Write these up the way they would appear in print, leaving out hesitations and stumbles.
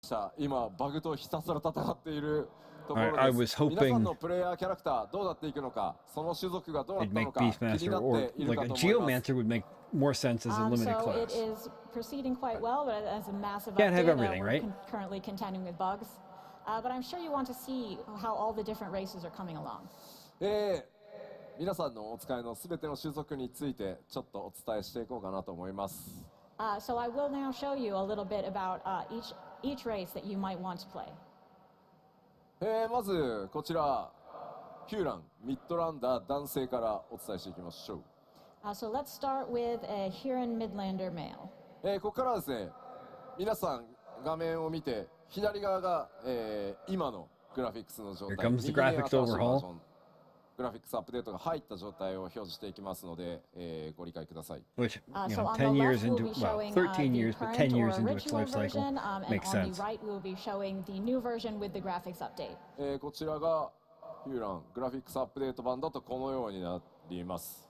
者今バグとひたすら戦っているところ I です。 was 皆さん hoping のプレイヤーキャラクターどうなっていくのか、その種族がどうなっ they'd たの make か気に Beastmaster なっ or ている like か a と思います。 Geomancer would make more sense as a limited So it class. is proceeding quite well, but as a massive Can't have update, everything, we're right? currently contending with bugs. But I'm sure you want to see how all the different races are coming along. 皆さんのお使いのすべての種族についてちょっとお伝えしていこうかなと思います。So I will now show you a little bit about each race that you might want to play. まずこちらヒューランミッドランダー男性からお伝えしていきましょう。So let's start with a Huron Midlander male. ここからはですね、皆さん画面を見て左側が、今のグラフィックスの状態、 Here comes the 右に新しい graphics バージョ overhaul. ングラフィックスアップデートが入った状態を表示していきますので、ご理解ください。 Which, you So know, on the 10 years left, we'll into, be well, showing 13 the years, but current 10 or years into its original life cycle version, and makes on sense. the right, we'll be showing the new version with the graphics update. こちらがヒューラングラフィックスアップデート版だとこのようになります。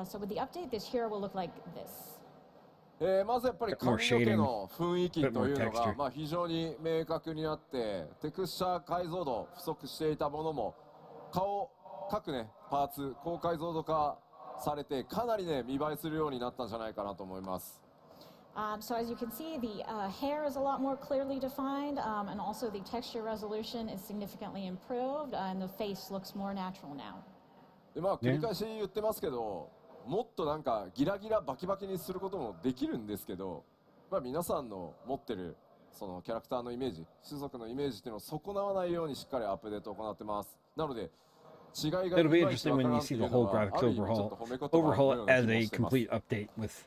So with the update, this hero will look like this. まずやっぱり髪の毛の雰囲気というのが、非常に明確になって、テクスチャー解像度不足していたものも各ねパーツ高解像度化されてかなりね見栄えするようになったんじゃないかなと思います。So as you can see, the hair is a lot more clearly defined, and also the texture resolution is significantly improved, and the face looks more natural now. で繰り返し言ってますけど、もっとなんかギラギラバキバキにすることもできるんですけど、皆さんの持ってるそのキャラクターのイメージ、種族のイメージっていうのを損なわないようにしっかりアップデートを行ってます。なのでIt'll be interesting when you see the whole graphics overhaul as a complete update with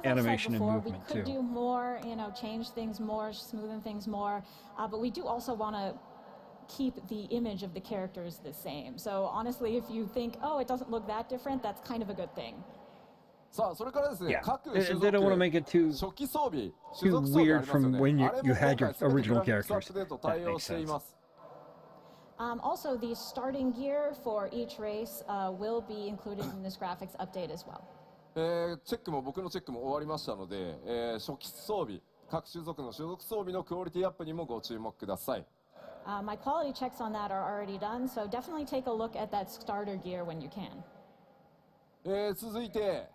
animation and movement we could too. do more, change things more, smoothen things more, but we do also want to keep the image of the characters the same. So honestly, if you think, oh, it doesn't look that different, that's kind of a good thing. さあそれからですね、 Yeah. 各種族 They don't want to make it too 初期装備 weird from when you had your original アップ characters. デート対応しています。 Also, the starting gear for each race will be included in this graphics update as well. チェックも僕のチェックも終わりましたので、初期装備各種族の種族装備のクオリティアップにもご注目ください。 My quality checks on that are already done, so definitely take a look at that starter gear when you can. 続いて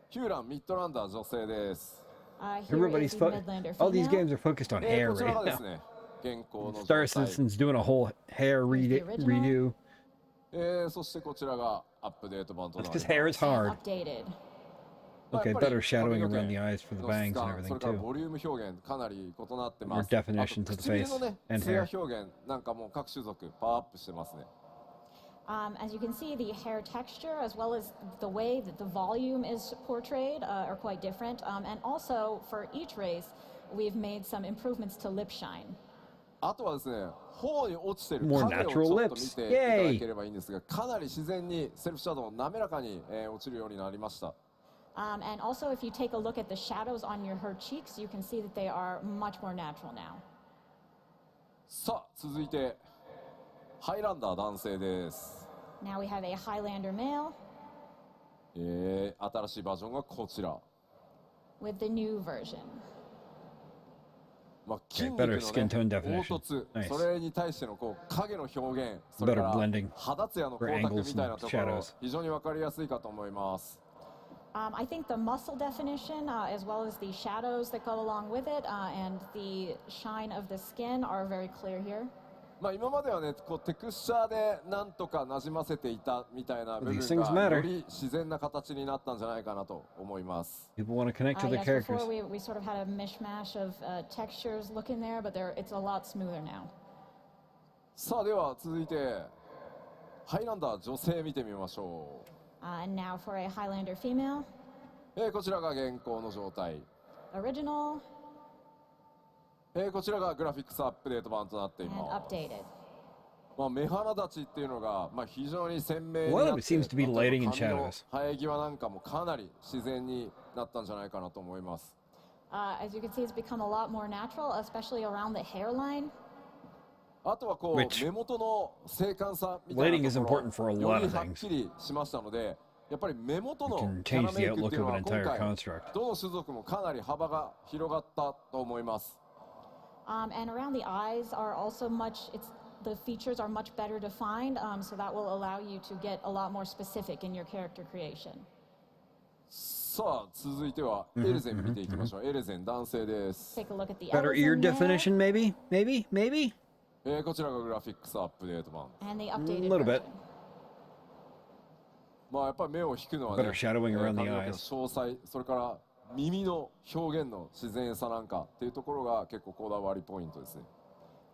ヒューランミッドランダー女性です。 Here is the Midlander all these female. games are focused on hair こちら right がです now. ね、現行の状 Star 態。 Citizen's doing a whole hair redo. そしてこちらがアップデート版となり It's ます。 because hair is hard. Updated. Okay, better shadowing around the eyes for the の bangs 質 and 感、そ everything れから too. ボリューム表現かなり異なってま More す。 definition あと to the 唇 face のね、 and 艶 hair. 表現なんかもう各種族パワーアップしてますね。As you can see, the hair texture as well as the way that the volume is portrayed are quite different. And also, for each race, we've made some improvements to lip shine. あとはですね、頬に落ちてる More 影をちょっ natural と見 lips. ていただければいいんですが、かなり自然にセルフシャドウ滑らかに、落ちるようになりました。And also, if you take a look at the shadows on her cheeks, you can see that they are much more natural now. さあ続いてハイランダー男性です。 Now we have a Highlander male 新しいバージョンがこちら。 with the new version. 筋肉 better の、 skin tone ね、 definition. 凹凸、 Nice. それに対してのこう影の表現、それか Better ら blending 肌ツヤの for 光沢 angles みたいな and ところ shadows. 非常に分かりやすいかと思います。 I think the muscle definition, as well as the shadows that go along with it, and the shine of the skin are very clear here. 今まではね、こうテクスチャーでなんとか馴染ませていたみたいな部 These 分 things が matter. より自然な形になったんじゃないかなと思います。 People want to connect to the Yes, characters. before we sort of had a mishmash of textures looking there, but it's a lot smoother now. さあでは続いてハイランダー女性見てみましょう。 And now for a Highlander female, こちらが現行の状態。 original こちらがグラフィックスアップデート版となってい and ます。 updated. 目鼻立ちっていうのが、非常に鮮明に One な of っ it て、 seems to be lighting and 髪の shadows. 生え際なんかもかなり自然になったんじゃないかなと思います。 As you can see, it's become a lot more natural, especially around the hairline. あとはこう Which 目元の精悍さみたい lighting な is ところ important for a よ lot り of はっ things. きりしましたので、やっぱり目元 It の can キャラ change メ the イクっていう outlook の of は an 今 entire 回 construct. どの種族もかなり幅が広がったと思います。And around the eyes are also the features are much better defined, so that will allow you to get a lot more specific in your character creation. さあ続いてはエレゼン見ていきましょう。エレゼン男性です。 Take a look at the Better ear Elezen definition, maybe? こちらがグラフィックスアップデート版。 and the updated little bit. version. まあやっぱり目を引くのはね、 Better shadowing around the 髪の毛の eyes. 詳細、それから耳の表現の自然さなんかっていうところが結構こだわりポイントですね。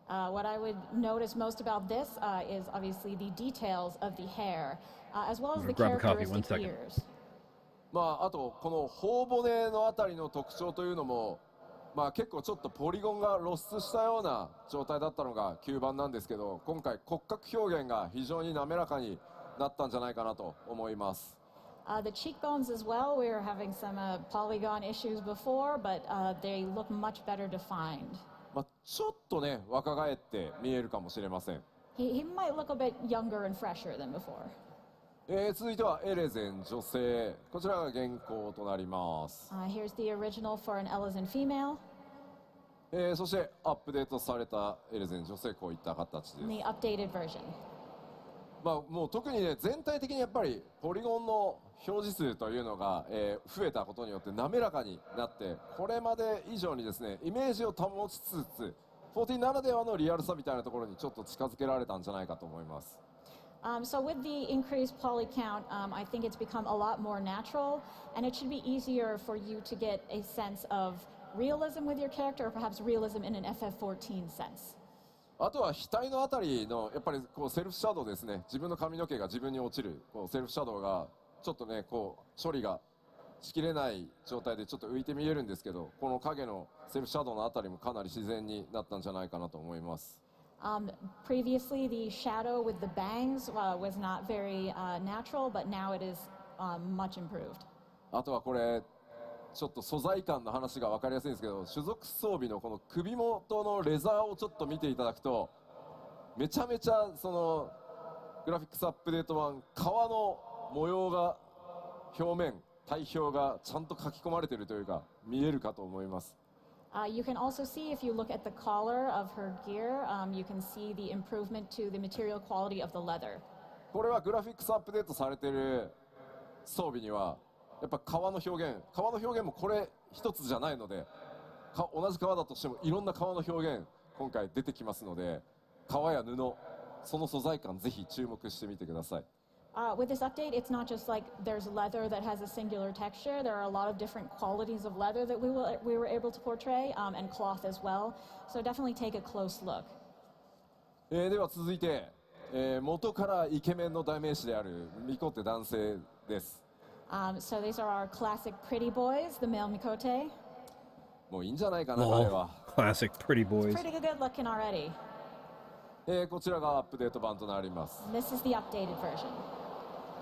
What I would notice most about this is obviously the details of the hair, as well as the Grab a copy, one characteristic second. ears. まああとこの頬骨のあたりの特徴というのも、まあ結構ちょっとポリゴンが露出したような状態だったのが吸盤なんですけど、今回骨格表現が非常に滑らかになったんじゃないかなと思います。The cheekbones as well, we were having some polygon issues before, but they look much better defined. まあちょっとね若返って見えるかもしれません。 He might look a bit younger and fresher than before. 続いてはエレゼン女性、こちらが現行となります。 Here's the original for an Elezen female, そしてアップデートされたエレゼン女性、こういった形です。 and the updated version. まあもう特にね全体的にやっぱりポリゴンの表示数というのが、増えたことによって滑らかになって、これまで以上にですねイメージを保ちつつ14ならではのリアルさみたいなところにちょっと近づけられたんじゃないかと思います。 So with the increased poly count, I think it's become a lot more natural, and it should be easier for you to get a sense of realism with your character, or perhaps realism in an FF14 sense. あとは額のあたりのやっぱりこうセルフシャドウですね。自分の髪の毛が自分に落ちるこうセルフシャドウがちょっとねこう処理がしきれない状態でちょっと浮いて見えるんですけど、この影のセルフシャドウのあたりもかなり自然になったんじゃないかなと思います。 Previously, the shadow with the bangs was not very natural, but now it is much improved. あとはこれちょっと素材感の話が分かりやすいんですけど、種族装備のこの首元のレザーをちょっと見ていただくとめちゃめちゃそのグラフィックスアップデート版皮の模様が表面体表がちゃんと書き込まれているというか見えるかと思います。 You can also see, if you look at the collar of her gear, you can see the improvement to the material quality of the leather. これはグラフィックスアップデートされている装備にはやっぱ革の表現もこれ一つじゃないので、同じ革だとしてもいろんな革の表現今回出てきますので、革や布その素材感ぜひ注目してみてください。 With this update, it's not just like there's leather that has a singular texture. There are a lot of different qualities of leather that we were able to portray, and cloth as well. So definitely take a close look. では続いて、元からイケメンの代名詞であるミコテ男性です。 So these are our classic pretty boys, the male Mikote. もういいんじゃないかな、彼は。 Classic pretty boys. Pretty good looking already. こちらがアップデート版となります。 This is the updated version.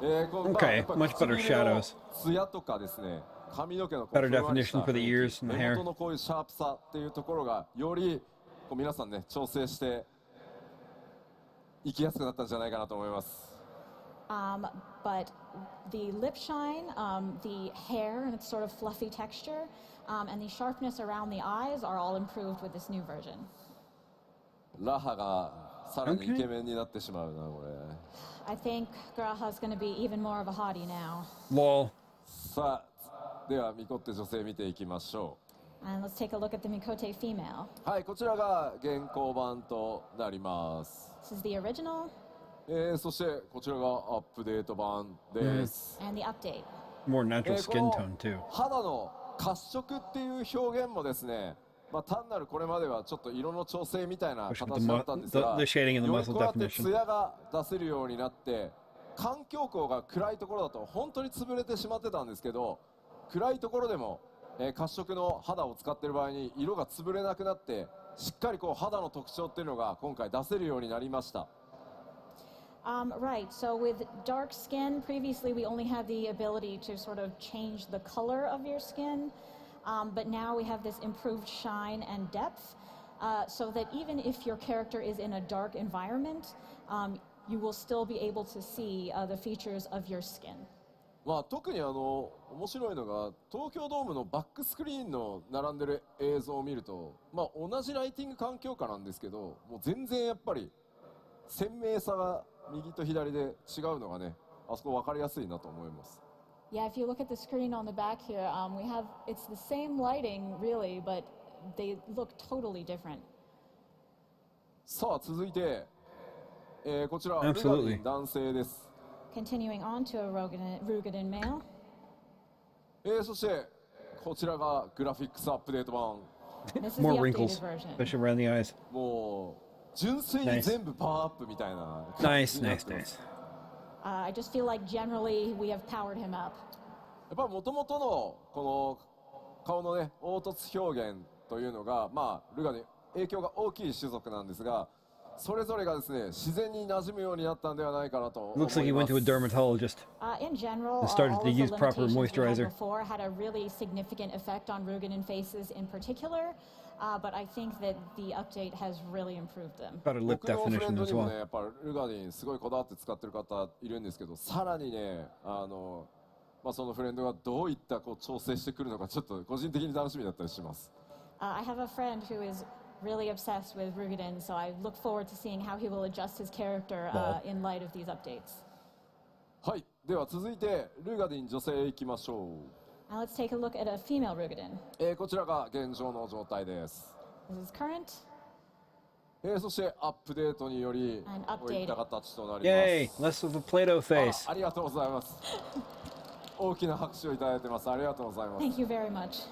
Okay, much better shadows. ツヤとかですね、髪の毛の Better definition for the ears and the 目 hair. 元のこういうシャープさっていうところがよりこう皆さんね調整していきやすくなったんじゃないかなと思います。 But the lip shine, the hair and its sort of fluffy texture, and the sharpness around the eyes are all improved with this new version. ラハがさらにイケメンになってしまうなこれ。 I think Graha's going to be even more of a hottie now. Lol. さあではミコって女性見ていきましょ And let's take a look at the Mikote female. う。はい、こちらが現行版となります。 This is the original そしてこちらがアップデート版です。 and the update. More natural こ skin の tone too. 肌の褐色っていう表現もですね、まあ、単なるこれまではちょっと色の調整みたいな形だったんですが、 The shading and the より muscle こうやって definition. 艶が出せるようになって、環境光が暗いところだと本当に潰れてしまってたんですけど、暗いところでも、褐色の肌を使っている場合に色が潰れなくなって、しっかりこう肌の特徴っていうのが今回出せるようになりました。 Right, so with dark skin, previously we only had the ability to sort of change the color of your skin, but now we have this improved shine and depth, so that even if your character is in a dark environment, you will still be able to see the features of your skin. まあ、特に面白いのが東京ドームのバックスクリーンの並んでる映像を見ると、まあ、同じライティング環境下なんですけど、もう全然やっぱり鮮明さが右と左で違うのがね、あそこ分かりやすいなと思います。Yeah, if you look at the screen on the back here, we have, it's the same lighting really, but they look totally different. さあ続いて、こちらルガデ Absolutely. ィン男性です。 Continuing on to a Rugadin male. そしてこちらがグラフィックスアップデート版。 This is the More updated wrinkles, version. especially around the eyes. もう純粋に全部パワーアップみたいな Nice, nice, nice. I just feel like generally we have powered him up. やっぱりもともとのこの顔のね凹凸表現というのが、まあ、ルガに影響が大きい種族なんですが、それぞれがですね自然に馴染むようになったんではないかなと思います。 Looks like he went to a dermatologist. In general, And started all to of the use proper limitations we had moisturizer. before had a really significant effect on Rugadin faces in particular, but I think that the update has really improved them. Got a lip 僕のフレ definition ンド as にもね well. やっぱルガディンすごいこだわって使ってる方いるんですけど、さらにねまあ、そのフレンドがどういったこう調整してくるのかちょっと個人的に楽しみだったりします。 I have a friend who is really obsessed with Rugadin, so I look forward to seeing how he will adjust his character in light of these updates. はい、では続いてルガディン女性へ行きましょ Now let's take a look at a female Rugadin. う。こちらが現状の状態です。 This is current. そしてアップデートにより And こういった形となり Yay! ます。 Less of a Play-Doh face. ありがとうございます。大きな拍手をいただいてます。ありがとうございます。 Thank you very much.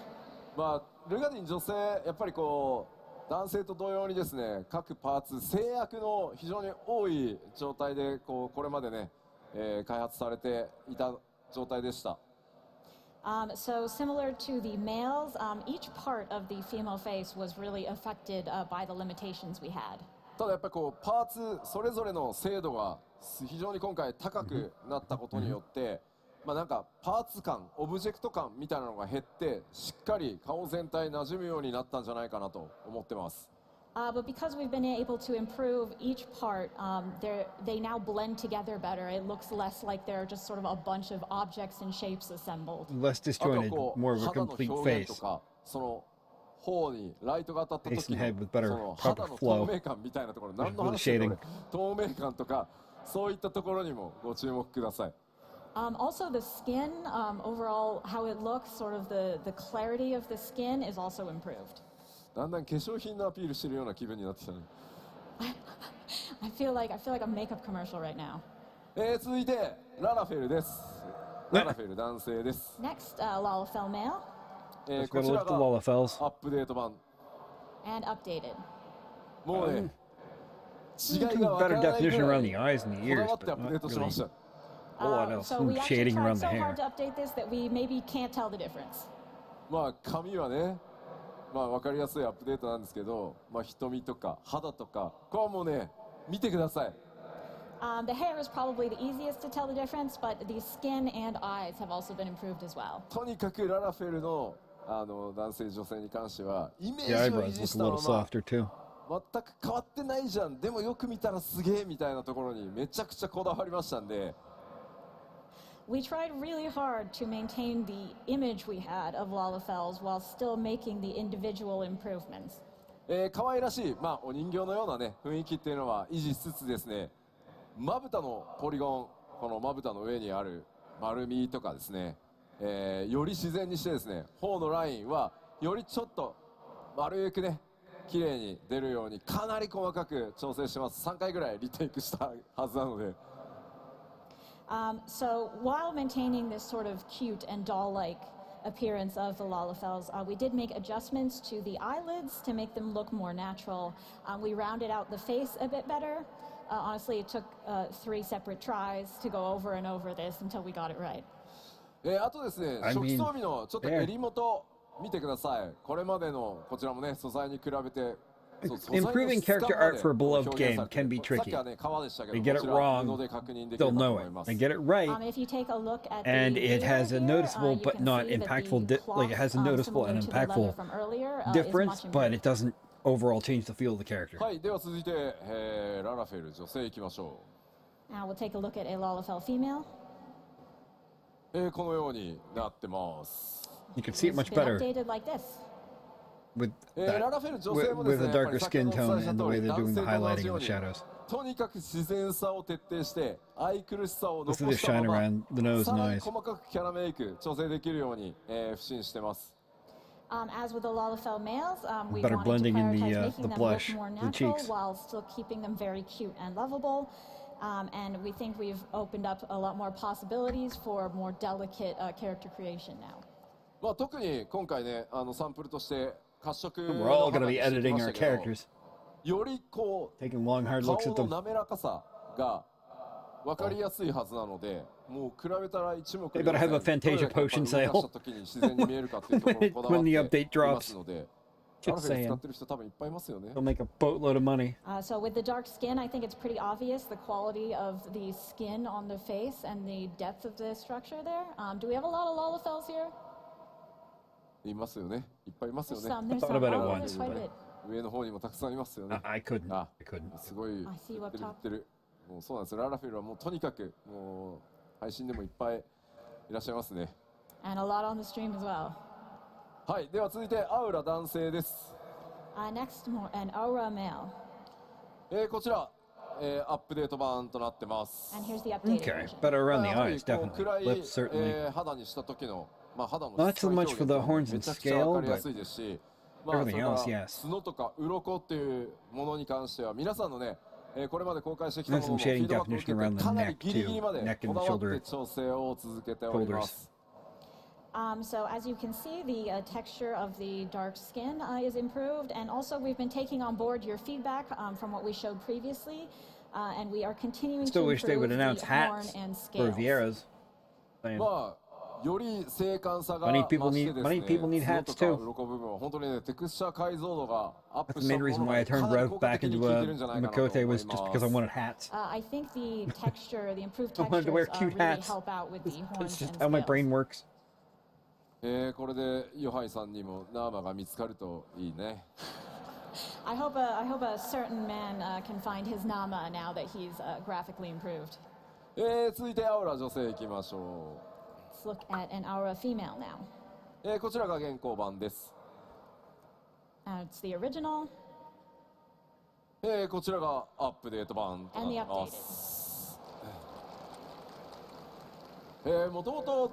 まあ、ルガディン女性やっぱりこう男性と同様にですね各パーツ制約の非常に多い状態でこれまでね、開発されていた状態でした。 So similar to the males, each part of the female face was really affected by the limitations we had. ただやっぱりこうパーツそれぞれの精度が非常に今回高くなったことによって、まあなんかパーツ感オブジェクト感みたいなのが減ってしっかり顔全体馴染むようになったんじゃないかなと思ってます。 But because we've been able to improve each part, they now blend together better. It looks less like they're just sort of a bunch of objects and shapes assembled. Less あとは disjointed, こう more of a 肌の complete 表現と face. かその頬にライトが当たった Face 時 and head の with better その proper 肌の flow. 透明感みたいなところ何の With 話だ shading. これ透明感とかそういったところにもご注目ください。 Also, the skin, overall, how it looks, sort of the clarity of the skin is also improved. だんだん化粧品のアピールしてるような気分になってきたね。 I feel like a makeup commercial right now. 続いてララフェルです。ララフェル男性です。 Next, Lalafell male こ Let's ち go ら look at the が Lalafels. アップデート版。 and updated. もうね、違い Some が分から better ないぐ definition ら around い the eyes and the こだ ears, わってア but ップデー not トしまし really た。 a lot else. So Some we actually shading tried around the so hard hair. to update this that we maybe can't tell the difference. まあ髪はね、まあ分かりやすいアップデートなんですけど、まあ瞳とか肌とか、これはもうね、見てください。The hair is probably the easiest to tell the difference, but the skin and eyes have also been improved as well. とにかくララフェルの男性女性に関してはイメ The ージを維 eyebrows 持 look し a た little まま softer too. 全く変わってないじゃん、でもよく見たらすげえみたいなところにめちゃくちゃこだわりましたんで。 We tried really hard to maintain the image we had of Lalafels while still making the individual improvements. 可愛らしい、まあ、お人形のような、ね、雰囲気っていうのは維持しつつですね、まぶたのポリゴン、このまぶたの上にある丸みとかですね、より自然にしてですね、頬のラインはよりちょっと丸くね綺麗に出るようにかなり細かく調整してます。3回ぐらいリテイクしたはずなので。So while maintaining this sort of cute and doll-like appearance of the Lalafels, we did make adjustments to the eyelids to make them look more natural. We rounded out the face a bit better. Honestly, it took 3 separate tries to go over and over this until we got it right. あとですね、 I 初期 mean, 装備のちょっと襟元見てください。これまでのこちらもね素材に比べて。Improving character art for a beloved game can be tricky. They get it wrong, they'll know it. They get it right, If you take a look at and the it has a mirror here, noticeable you but can not see that impactful, the like it has a cloth, noticeable and similar to the leather impactful from earlier, is difference, much but improved. it doesn't overall change the feel of the character. はい、では続いて、ララフェル女性いきましょ Now we'll take a look at a Lalafell female. このようになってます。 You can see it much It's been better updated like this. with ラ that, ラフェル女性もですね、 with a やっぱ darker り先ほ skin どお伝 tone えした and the 通 way り、 they're 男 doing the 性と同じ highlighting よ of う the に shadows. とにかく自然さを徹底して愛くるしさを残 This is し the たま shine ま around the nose さ and らに eyes. 細かくキャラメイク調整できるように、不審してます。 As with the Lalafell males, we Better wanted to blending in prioritize the making them blush, look more the natural cheeks. while still keeping them very cute and lovable. And we think we've opened up a lot more possibilities for more delicate character creation now. まあ特に今回ね、サンプルとして褐色 We're の all going to 肌 be にしてき editing まし our たけど、 characters, よりこう taking long, hard looks 顔 at の them. 滑らかさが分かりやすいはずなので、もう比べたら一目 They better have a Fantasia potion sale 動かした時に自然に見えるかっていうところをこだわ when the って update います drops. ので、 Just アルフェル使 saying. ってる人多分いっぱいいますよね。 They'll make a boatload of money. So with the dark skin, I think it's pretty obvious the quality of the skin on the face and the depth of the structure there. Do we have a lot of Lalafells here? いますよね。いっぱいいますよ There's ね。 some. There's thought some. about it Oh, once, there's quite a but- bit. 上の方にもたくさんいますよね。 I couldn't. あ、 I couldn't. すごい I 言 see you って up る言 top. ってる。もうそうなんですよ。ララフェルはもうとにかくもう配信でもいっぱいいらっしゃいますね。 And a lot on the stream as well. はい、では続いてアウラ男性です。 Next, an aura male. こちら、アップデート版となってます。 And here's the updated Okay, version. better around the やはり eyes, こう definitely. 暗い、 Lips, certainly. 肌にした時の、まあ、肌の Not 質 so 感 much 表 for 現 the というのも horns and めちゃくちゃ分 scale, かりや but すいですし、まあ、そ everything れから else, yes. 角とか鱗っていうものに関しては皆さんのね、これまで公開してきた And も some ののフィ shading ードバックを受け definition around て the かなり neck ギリギリま too, で neck こ and だわって shoulder 調整を続けておりま shoulders. す。 So as you can see, the texture of the dark skin is improved, and also we've been taking on board your feedback from what we showed previously, and we are continuing Still to wish they improve would the announce horn hats and for scales. Vieira's. Saying. まあより精悍さが Many 増 people して need- です many ね、 people need 角 hats とか too. 鱗部分は本当にねテクスチャー解像度がアッ That's プ the した main も reason の why I がか turned なり Rev 効果 back 的に into 効いて a るんじゃないかなと思い Makote ま was just because I す。 wanted hats. I think the texture, the improved I wanted to wear textures cute really hats. help out with the That's horns just and how my scales. brain works. これでヨハイさんにもナーマが見つかるといいね。I hope a certain man can find his Nama now that he's graphically improved. 続いてアウラ女性いきましょ Let's look at an aura female now. う。こちらが現行版です。 It's the original こちらがアップデート版と and the なってま updated. す。もともと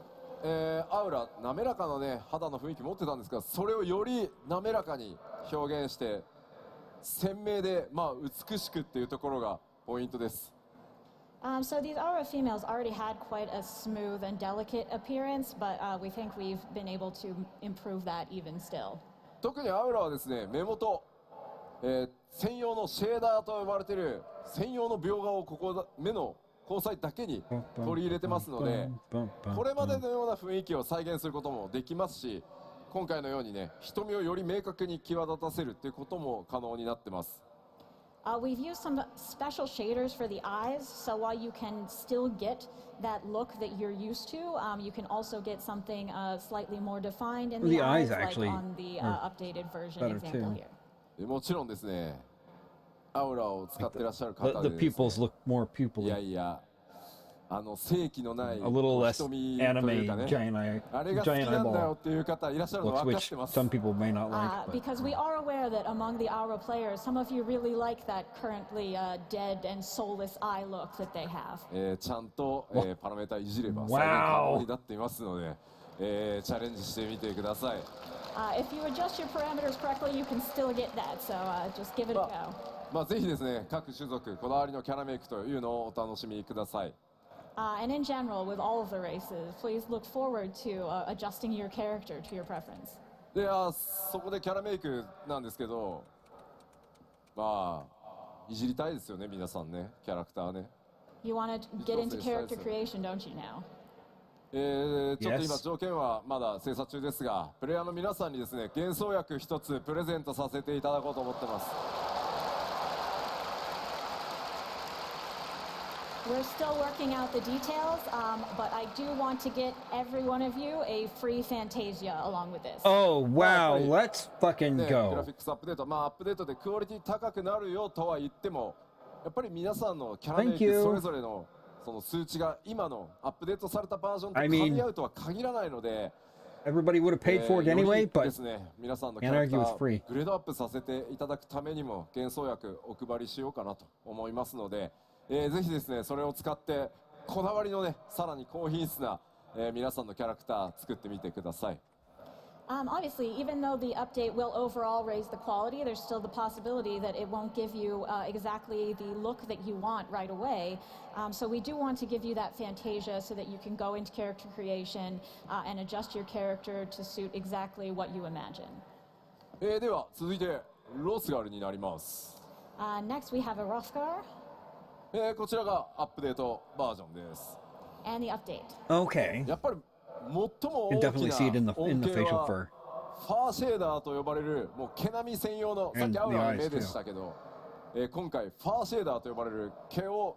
アウラ滑らかなね肌の雰囲気持ってたんですが、それをより滑らかに表現して鮮明でまあ美しくっていうところがポイントです。 So these aura females already had quite a smooth and delicate appearance, but we think we've been able to improve that even still. 特にアウラはですね目元、専用のシェーダーと呼ばれている専用の描画をここ目の交際だけに取り入れてますので、これまでのような雰囲気を再現することもできますし、今回のようにね瞳をより明確に際立たせるっていうことも可能になってます。 We've used some special shaders for the eyes, so while you can still get that look that you're used to, you can also get something slightly more defined in the The eyes eyes, like actually on the updated version better example too. here. もちろんですね、アウラを使ってらっしゃる The, 方 the でですね、 pupils look more い pupily. やいや正気のない A little less 瞳という anime かね、 giant あれが好き giant なんだよ eyeball っていう方いらっしゃるの looks, 分かっ which てます。 some people may not like. But Because we are aware that among the aura players, some of you really like that currently dead and soulless eye look that they have. ちゃんと、パラメータいじれば再現可能になっていますので、チャレンジしてみてください。 If you adjust your parameters correctly, you can still get that, so just give it a go. まあぜひですね、各種族こだわりのキャラメイクというのをお楽しみください。And in general, with all of the races, please look forward to adjusting your character to your preference. でそこでキャラメイクなんですけど、まあいじりたいですよね皆さんね、キャラクターね。 You want to get into character creation, don't you now? ちょっと今条件はまだ精査中ですが、プレイヤーの皆さんにですね幻想薬一つプレゼントさせていただこうと思ってます。 We're still working out the details, but I do want to get every one of you a free Fantasia along with this. Oh wow, let's fucking ね、グラフィ go. ックスアップデート、まあアップデートでクオリティ高くなるよとは言っても、やっぱり皆さんのキャラメイ Thank you. クそれぞれのその数値が今のアップデートされたバージョンと噛み合うとは限らないので、everybody would have paid for it anyway, but ですね、皆さんのキャラクタ Anarchy was ー free. グレードアップさせていただくためにも幻想薬お配りしようかなと思いますので、ぜひですねそれを使ってこだわりのねさらに高品質な、皆さんのキャラクター作ってみてください。Obviously, even though the update will overall raise the quality, there's still the possibility that it won't give you exactly the look that you want right away. So we do want to give you that Fantasia so that you can go into character creation and adjust your character to suit exactly what you imagine. では続いてロスガルになります。Next, we have a Rothgar. こちらがアップデートバージョンです。And the update. okay. やっぱり最も You 大 can き definitely see it in な the 恩恵 facial は fur. ファーシェーダーと呼ばれるもう毛並み専用のさっ And き青 the の eyes 目でしたけど、今回ファーシェーダーと呼ばれる毛を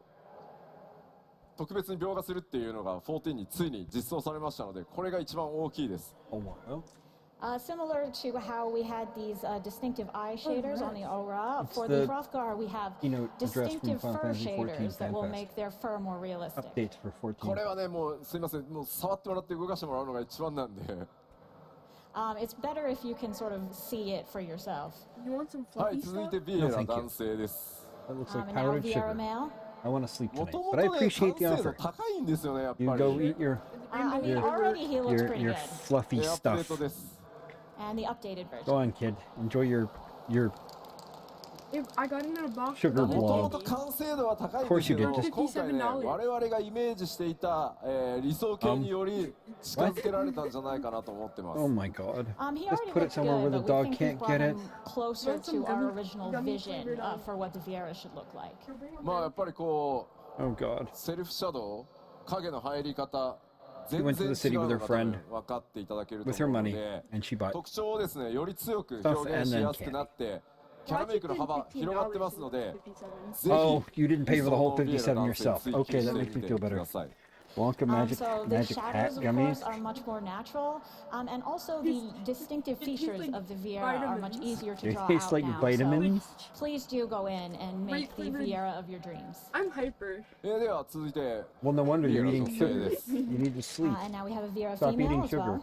特別に描画するっていうのが14についに実装されましたので、これが一番大きいです。Oh, wow. Similar to how we had these distinctive eye shaders on the Aura, It's for the the Hrothgar we have keynote address from distinctive Final fur Fantasy XIV shaders that will Fanfest. make their fur more realistic. Updates for これ 14. はねもうすいませんもう触ってもらって動かしてもらうのが一番なんで。It's better if you can sort of see it for yourself. You want some は fluffy い続い stuff? てビエ No, ラ thank you. 男性です。 That looks like And now powdered Vieira sugar. male. I want to sleep も tonight, とも but I とね appreciate 完 the 成度 offer. 高いんですよねやっぱ You り。 go eat your I mean, Your- already he looks pretty your good. fluffy アップデー stuff. トです。 And the updated Go version. on, kid. Enjoy your If I got it in a box. Sugar もとも blob. と完成度は高いん Of ですけ course you ど did. 今回ね我々がイメージしていた、理想形により近づけられたんじゃないかなと思ってます。 Oh my god. He Just already put it looks somewhere where good, the but we dog think we've can't brought get it. him closer Want some to our gummy- original gummy vision flavored ice? for what the Vieira should look like. まあやっぱりこ Oh god. うセルフシャドウ影の入り方 She 全 went to 然 the 違 city う with の her が多 friend 分分かっていただけると with her 思うの money, で and she bought 特徴をですねより強く Stuff 表現 and し then やすくなってキャ Why ラメイクの did 幅 you pay 広がってますので $15 ぜ Oh, ひ you didn't pay for the whole そのビエラ 57 男性 yourself. 追求 Okay, し that て makes み me て feel くだ better. さい。 Wonka magic So the magic hat shadows, of gummies. course, are much more natural, and also the distinctive it tastes features like of the Vieira are much vitamins. easier to They draw taste out like now. vitamins. So please do go in and make the Flavored- Vieira of your dreams. I'm hyper. では続いて Well, no wonder ビエ you're ラ eating 女性 sugar. です。 You need to sleep. And now we have a Vieira Stop female eating as well.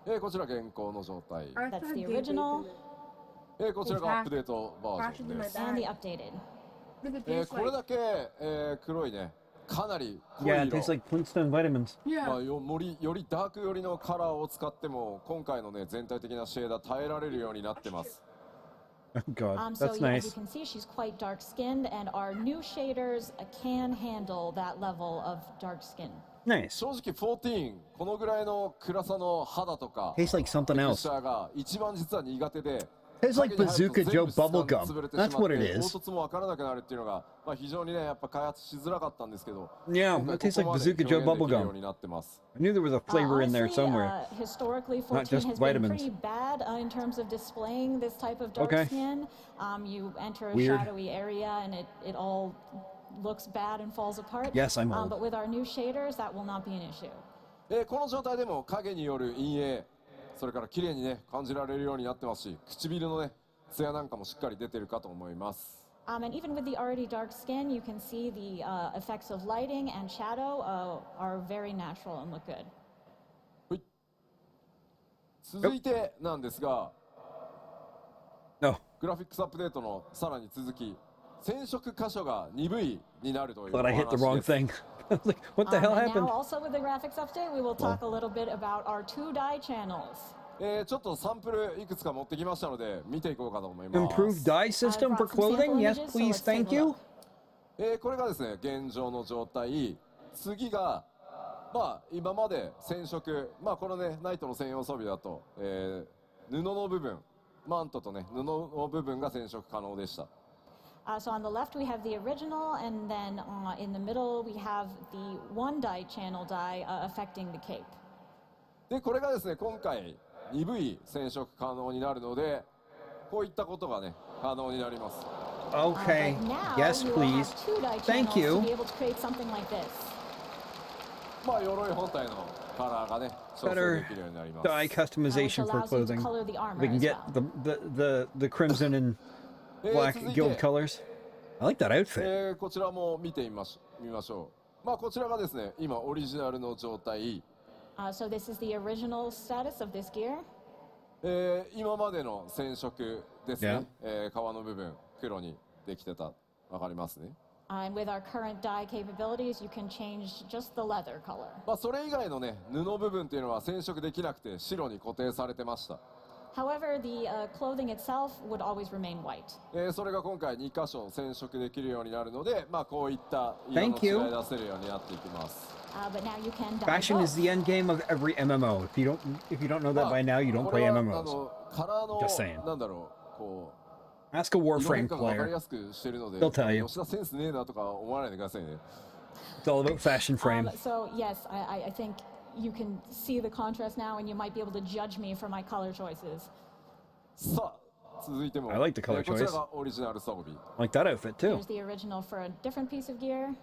sugar. こちら現行の状態。 I have to That's have the gameplay original. for this. こちらがアップデートバージョンです Crashes in my And the bag. updated. Does it こ taste れ like? だけ、黒いねかなり濃い Yeah, it 色 tastes like Flintstone vitamins. まあ Yeah. よりダーク寄りのカラーを使っても今回のね全体的なシェーダー耐えられるようになってます。 Oh god, So that's yeah, as you nice. can see, she's quite dark-skinned, and our new shaders can handle that level of dark skin. Nice. 正直14このぐらいの暗さの肌とか Tastes like something テク else. スチャーが一番実は苦手で Tastes like 影に入ると Bazooka 全 Joe 部質感 bubble gum. 潰れて That's しまっ what it て is. 凹凸も分からなくなるっていうのが、まあ、非常にねやっぱ開発しづらかったんですけど Yeah, 今 it 回 tastes こ like こまで Bazooka Joe 表現 bubble できるよう gum. になってます。 I knew there was a flavor in there Honestly, somewhere. historically, Not 14 just has vitamins. been pretty bad in terms of displaying this type of dark Okay. skin. You enter a Weird. shadowy area, and it all looks bad and falls apart. Yes, I'm old. But with our new shaders, that will not be an issue. この状態でも影による陰影それから綺麗にね感じられるようになってますし唇のね艶なんかもしっかり出てるかと思います。 And even with the already dark skin, you can see the effects of lighting and shadow are very natural and look good. 続いてなんですが No. グラフィックスアップデートのさらに続き染色箇所が鈍いになるというお Thought I hit the 話 wrong です。 thing. I was like, what the hell And happened? now also with the graphics update, we will talk a little bit about our 2 dye channels. ちょっとサンプルいくつか持ってきましたので見ていこうかと思います。 Improved dye system for brought some sample clothing? Yes, images, so please. let's take Thank a you. look. これがですね現状の状態次がまあ今まで染色まあこのねナイトの専用装備だと、布の部分マントとね布の部分が染色可能でした。 So on the left we have the original, and then in the middle we have the 1 dye channel dye affecting the cape. でこれがですね今回鈍い染色可能になるのでこういったことがね可能になります。 Okay. But now Yes, you will please. have 2 dye Thank channels to you. be able to create something like this. まあ鎧本体のカラーがね調整 Better できるようになります。 dye customization for allows you to clothing. color the armor We can as get well. the crimson and black 続いて guild colors. I like that outfit. こちらも見てみましょまあこちらがですね、今オリジナルの状態。So this is the original status of this gear. 今までの染色ですね。皮の部分黒にできてた。わかりますね。And with our current dye capabilities, you can change just the leather color. まあそれ以外のね布部分っていうのは染色できなくて白に固定されてました。However, the clothing itself would always remain white. それが今回2箇所染色できるようになるので、まあこういった色の違い出せるようになっていきます。But now you can dye Fashion both. is the end game of every MMO. If you don't know that by now, you don't play MMOs. カラーの Just saying. なんだろうこう。Ask a 色 Warframe 変化が分かり player. やすくしてるので、 They'll tell you. 吉田センスねえなとか思わないでくださいね。It's all about fashion frame. So yes, I think you can see the contrast now, and you might be able to judge me for my color choices. さあ続いても I like the color こちら choice. がオリジナル装備。 Like that outfit too. Here's the original for a different piece of gear.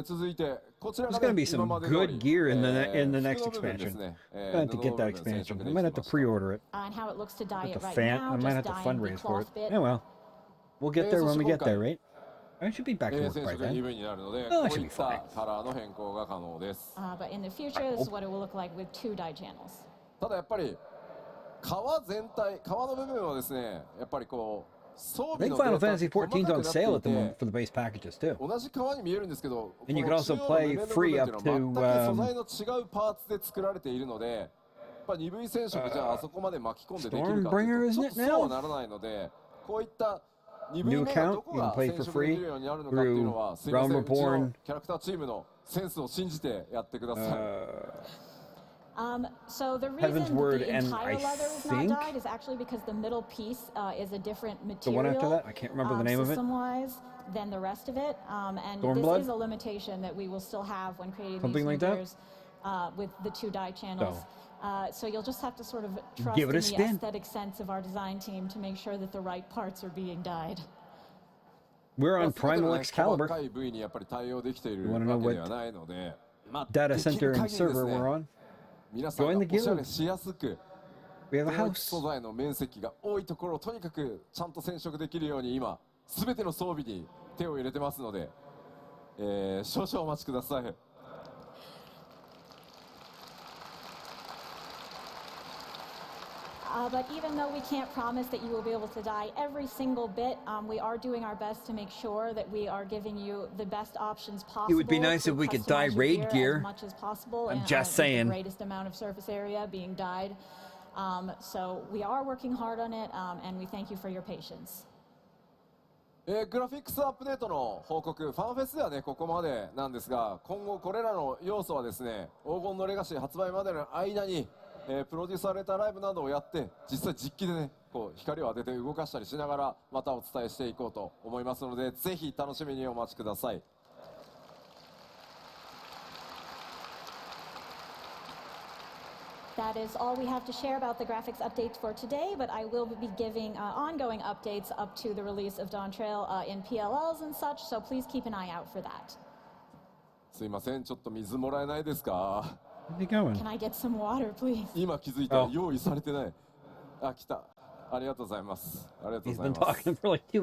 続いてこちらが There's ね gonna be 今 some まで通り good gear in the next 服の部分です expansion. ね I might have to get that expansion. I might have to pre-order it. And how it looks to dye At it the right fan, now, I might have just to dyeing the fundraise for it. cloth bit. Yeah, well, we'll get there when we get there, right? I should be back to 染 work by 色 then. 2になるので Oh, こ I う should い be っ fine. たカラーの変更が可能です But in the future, this is what it will look like with 2 dye channels. ただやっぱり皮全体皮の部分はですねやっぱりこう装 I 備 think の Final データ Fantasy って細 XIV か is く on な sale っ at て the い moment て for the base packages too. 同じ皮に見えるんですけど And you こ can の also 中央の play 目の部分 free っていうの up は to, 全く素材の違うパーツで作られているのでやっぱ鈍い染色じゃああそこまで巻き込んでできるかっていうとちょっとそうはならないのでこういった鈍い New 目が account どこ you can が play 染 for 色できる free ようになるのかっていうのはすいません Realm うちの Reborn. キャラクターチームのセンスを信じてやってください So the Heaven's reason Word the and entire I leather is not think dyed is actually because the middle piece is a different the material. one after that, I can't remember the name of it. System-wise than the rest of it, and Stormblood? this is a limitation that we will still have when creating Something these like that? gears with the 2 dye channels. So you'll just have to sort of trust Give it in a the spin. aesthetic sense of our design team to make sure that the right parts are being dyed. We're まあ on 全ての Primal ね Excalibur. 細かい部位にやっぱり対応できている You わ wanna know け what ではないので、まあ Data でき center る and 限りです server ね we're on. 皆さん Join が the おしゃ guild. れしやすく We have a 同一素 house. 材の面積が多いところをとにかくちゃんと染色できるように今すべての装備に手を入れてますので、少々お待ちください。But even though we can't promise that you will be able to dye every single bit, we are doing our best to make sure that we are giving you the best options possible. It would be nice to if we could dye customize your raid gear. as much as possible. I'm and, just with saying. the greatest amount of surface area being dyed. So we are working hard on it, and we thank you for your patience. グラフィックスアップデートの報告、ファンフェスではねここまでなんですが、今後これらの要素はですね、黄金のレガシー発売までの間に、プロデュースされたライブなどをやって、実際実機でねこう光を当てて動かしたりしながらまたお伝えしていこうと思いますので、ぜひ楽しみにお待ちください。That is all we have to share about the graphics updates for today, but I will be giving ongoing updates up to the release of Dawn Trail in PLLs and such, so please keep an eye out for that. すいません、ちょっと水もらえないですか？ Where's he going? Can I get some water, please? 今気づいたら用意されてない。あ、来た。ありがとうございます。ありがとう He's ござい been ます。 talking for like 2 hours.